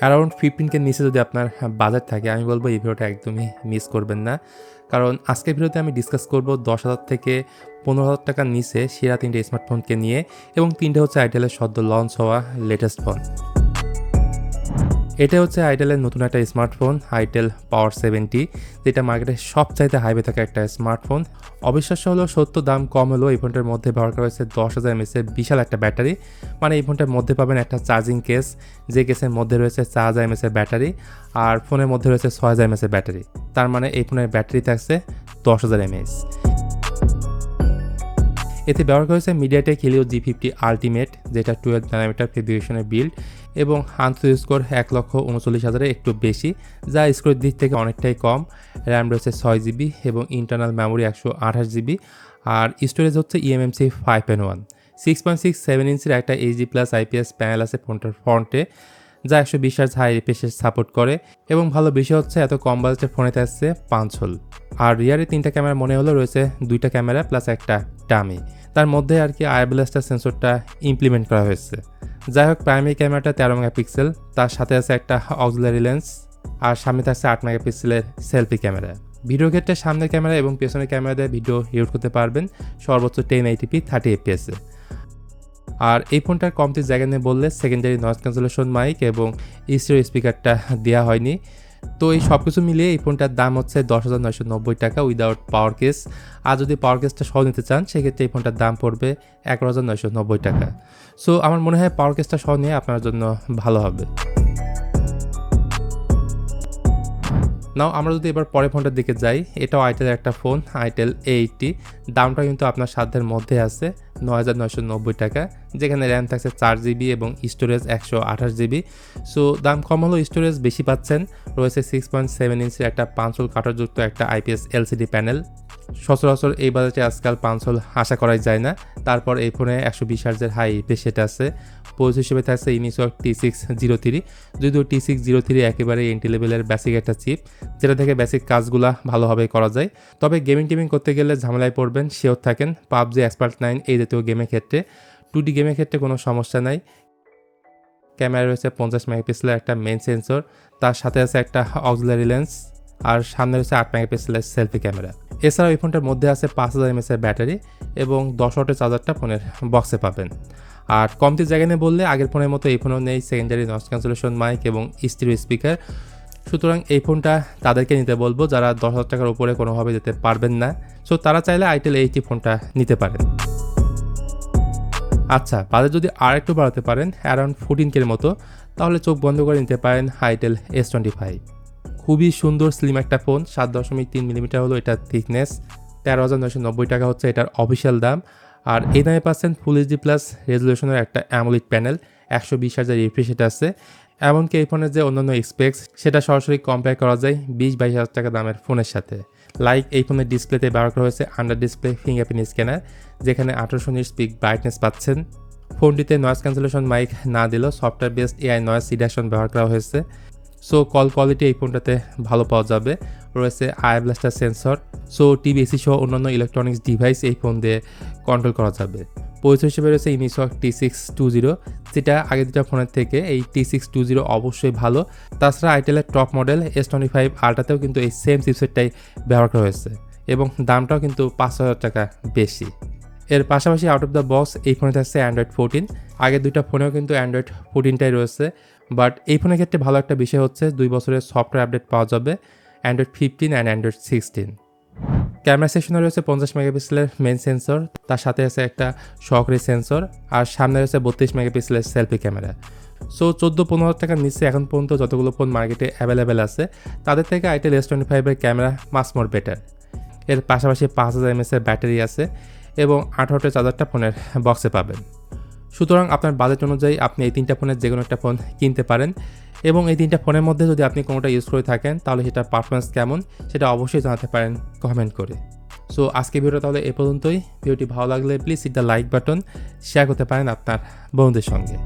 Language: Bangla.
অ্যারাউন্ড 15K নিচে যদি আপনার বাজেট থাকে, আমি বলবো এই ভিডিওটা একদমই মিস করবেন না। কারণ আজকের ভিডিওতে আমি ডিসকাস করব 10,000 থেকে 15,000 টাকার নিচে সেরা 3টে স্মার্টফোনকে নিয়ে, এবং 3টে হচ্ছে আইটেলের সদ্য লঞ্চ হওয়া লেটেস্ট ফোন। এটা হচ্ছে আইটেলের নতুন একটা স্মার্টফোন, আইটেল পাওয়ার 70, যেটা মার্কেটে সবচাইতে হাইবে থাকা একটা স্মার্টফোন। অবিশ্বাস্য হলো সত্য, দাম কম হলেও এই ফোনটার মধ্যে ব্যবহার করা হয়েছে 10,000 mAh এর বিশাল একটা ব্যাটারি। মানে এই ফোনটার মধ্যে পাবেন একটা চার্জিং কেস, যে কেসের মধ্যে রয়েছে 4,000 mAh এর ব্যাটারি, আর ফোনের মধ্যে রয়েছে 6,000 mAh এর ব্যাটারি। তার মানে এই ফোনের ব্যাটারি থাকছে 10,000 mAh। এতে ব্যবহার করা হয়েছে মিডিয়াটেক হিলিও G50 আলটিমেট, যেটা 12 ন্যানোমিটার ফেব্রিকেশনের বিল্ড, এবং আন্তঃ স্কোর 1,39,000 একটু বেশি, যা স্কোরের দিক থেকে অনেকটাই কম। র্যাম রয়েছে 6GB এবং ইন্টারনাল মেমোরি 128GB, আর স্টোরেজ হচ্ছে eMMC 5.1। 6.67 ইঞ্চির একটা HD+ IPS প্যানেল আছে ফোনটার ফ্রন্টে, যা 120 Hz হাই রিফ্রেশ সাপোর্ট করে, এবং ভালো বিষয় হচ্ছে এত কম বাজেটের ফোনেতে আসছে পাঞ্চ হোল। আর রিয়ারে 3টা ক্যামেরা মনে হলো রয়েছে 2টা ক্যামেরা প্লাস একটা ডামি, তার মধ্যে আর কি আই ব্লাস্টার সেন্সরটা ইমপ্লিমেন্ট করা হয়েছে। যাই হোক, প্রাইমারি ক্যামেরাটা 13 মেগাপিক্সেল, তার সাথে আছে একটা অক্সিলারি লেন্স, আর সামনে থাকছে 8 মেগাপিক্সেলের সেলফি ক্যামেরা। ভিডিও ক্ষেত্রে সামনের ক্যামেরা এবং পেছনের ক্যামেরা দিয়ে ভিডিও রিকর্ড করতে পারবেন সর্বোচ্চ 1080p 30 fps এ। আর এই ফোনটার কমতি জায়গা নিয়ে বললে সেকেন্ডারি নয়েজ ক্যান্সেলেশন মাইক এবং স্টিরিও স্পিকারটা দেওয়া হয়নি। তো এই সব কিছু মিলিয়ে এই ফোনটার দাম হচ্ছে 10,990 টাকা উইদাউট পাওয়ার কেস। আর যদি পাওয়ার কেসটা সহ নিতে চান সেক্ষেত্রে এই ফোনটার দাম পড়বে 11,990 টাকা। সো আমার মনে হয় পাওয়ার কেসটা সহ নিয়ে আপনার জন্য ভালো হবে। নাও আমরা যদি এবার পরের ফোনটার দিকে যাই, এটাও আইটেলের একটা ফোন, আইটেল A80। দামটা কিন্তু আপনার সাধ্যের মধ্যে আছে 9,990 টাকা, যেখানে র্যাম থাকছে 4GB এবং স্টোরেজ 128GB। সো দাম কম হলেও স্টোরেজ বেশি পাচ্ছেন। রয়েছে 6.7 ইঞ্চির একটা পাঞ্চ হোল কাটারযুক্ত একটা IPS LCD প্যানেল। সচরাচর এই বাজেটে আজকাল পাঞ্চ হোল আশা করাই যায় না। তারপর এই ফোনে 120 Hz হাই রিফ্রেশ রেট আছে। পোজ হিসেবে থাকছে ইউনিসক T603, যদিও T603 একেবারে এন্ট্রি লেভেলের বেসিক একটা চিপ, যেটা থেকে বেসিক কাজগুলা ভালোভাবে করা যায়। তবে গেমিং করতে গেলে ঝামেলায় পড়বেন, শিওর থাকেন। পাবজি, এক্সপার্ট 9 এই জাতীয় গেমের ক্ষেত্রে, 2D গেমের ক্ষেত্রে কোনো সমস্যা নাই। ক্যামেরা রয়েছে 50 মেগাপিক্সেলের একটা মেইন সেন্সর, তার সাথে আছে একটা অক্সিলারি লেন্স, আর সামনে রয়েছে 8 মেগাপিক্সেলের সেলফি ক্যামেরা। এছাড়াও এই ফোনটার মধ্যে আছে 5,000 mAh এর ব্যাটারি এবং 10 ওয়াটের চার্জারটা ফোনের বক্সে পাবেন। আর কমতি জায়গা নিয়ে বললে আগের ফোনের মতো এই ফোনেও নেই সেকেন্ডারি নয়েজ ক্যান্সেলেশন মাইক এবং স্টিরিও স্পিকার। সুতরাং এই ফোনটা তাদেরকে নিতে বলবো যারা 10,000 টাকার উপরে কোনোভাবে যেতে পারবেন না। সো তারা চাইলে আইটেল A80 ফোনটা নিতে পারেন। আচ্ছা, বাজেট যদি আর একটু বাড়াতে পারেন অ্যারাউন্ড 14K এর মতো, তাহলে চোখ বন্ধ করে নিতে পারেন আইটেল S25। খুবই সুন্দর স্লিম একটা ফোন, 7.3 মিলিমিটার হলো এটার থিকনেস। 13,990 টাকা হচ্ছে এটার অফিসিয়াল দাম। আর এই দামে পাচ্ছেন ফুল HD+ রেজুলেশনের একটা AMOLED panel, 120 Hz refresh rate আছে। এমনকি এই ফোনের যে অন্যান্য স্পেক্স সেটা সরাসরি কম্পেয়ার করা যায় 20-22 হাজার টাকা দামের ফোনের সাথে। লাইক এই ফোনের ডিসপ্লেতে ব্যবহার করা হয়েছে আন্ডার ডিসপ্লে ফিঙ্গারপ্রিন্ট স্ক্যানার, যেখানে 1800 নিটস পিক ব্রাইটনেস পাচ্ছেন। ফোনটিতে নয়েজ ক্যান্সেলেশন মাইক না দিলেও software based AI noise reduction ব্যবহার করা হয়েছে। সো কল কোয়ালিটি এই ফোনটাতে ভালো পাওয়া যাবে। রয়েছে I blaster sensor, so TV AC সহ অন্যান্য ইলেকট্রনিক্স ডিভাইস এই ফোন দিয়ে কন্ট্রোল করা যাবে। পরিচয় হিসেবে রয়েছে ইউনিসক T620, যেটা আগের দুটা ফোনের থেকে এই T620 অবশ্যই ভালো। তাছাড়া আইটেলের টপ মডেল S25 আলট্রাতেও কিন্তু এই সেম চিপসেটটাই ব্যবহার করা হয়েছে, এবং দামটাও কিন্তু 5,000 টাকা বেশি। এর পাশাপাশি আউট অফ দ্য বক্স এই ফোনে থাকছে Android 14। আগের দুইটা ফোনেও কিন্তু Android 14টাই রয়েছে, বাট এই ফোনের ক্ষেত্রে ভালো একটা বিষয় হচ্ছে 2 বছরের সফটওয়্যার আপডেট পাওয়া যাবে, Android 15 অ্যান্ড Android 16। ক্যামেরা সেকশনে রয়েছে 50 মেগাপিক্সেলের মেইন সেন্সর, তার সাথে আছে একটা সহকারী সেন্সর, আর সামনে রয়েছে 32 মেগাপিক্সেলের সেলফি ক্যামেরা। সো 14-15 টাকার নিচে এখন পর্যন্ত যতগুলো ফোন মার্কেটে অ্যাভেলেবেল আছে তাদের থেকে আইটেল S25 এর ক্যামেরা মাস মোর বেটার। এর পাশাপাশি 5,000 mAh এর ব্যাটারি আছে এবং 8 ওয়াটের চার্জারটা ফোনের বক্সে পাবেন। সুতরাং আপনার বাজেট অনুযায়ী আপনি এই 3টা ফোনের যে কোনো একটা ফোন কিনতে পারেন, এবং এই 3টা ফোনের মধ্যে যদি আপনি কোনোটা ইউজ করে থাকেন তাহলে সেটার পারফরমেন্স কেমন সেটা অবশ্যই জানাতে পারেন কমেন্ট করে। সো আজকে ভিডিওটা তাহলে এ পর্যন্তই। ভিডিওটি ভালো লাগলে please hit the like button, share করতে পারেন আপনার বন্ধুদের সঙ্গে।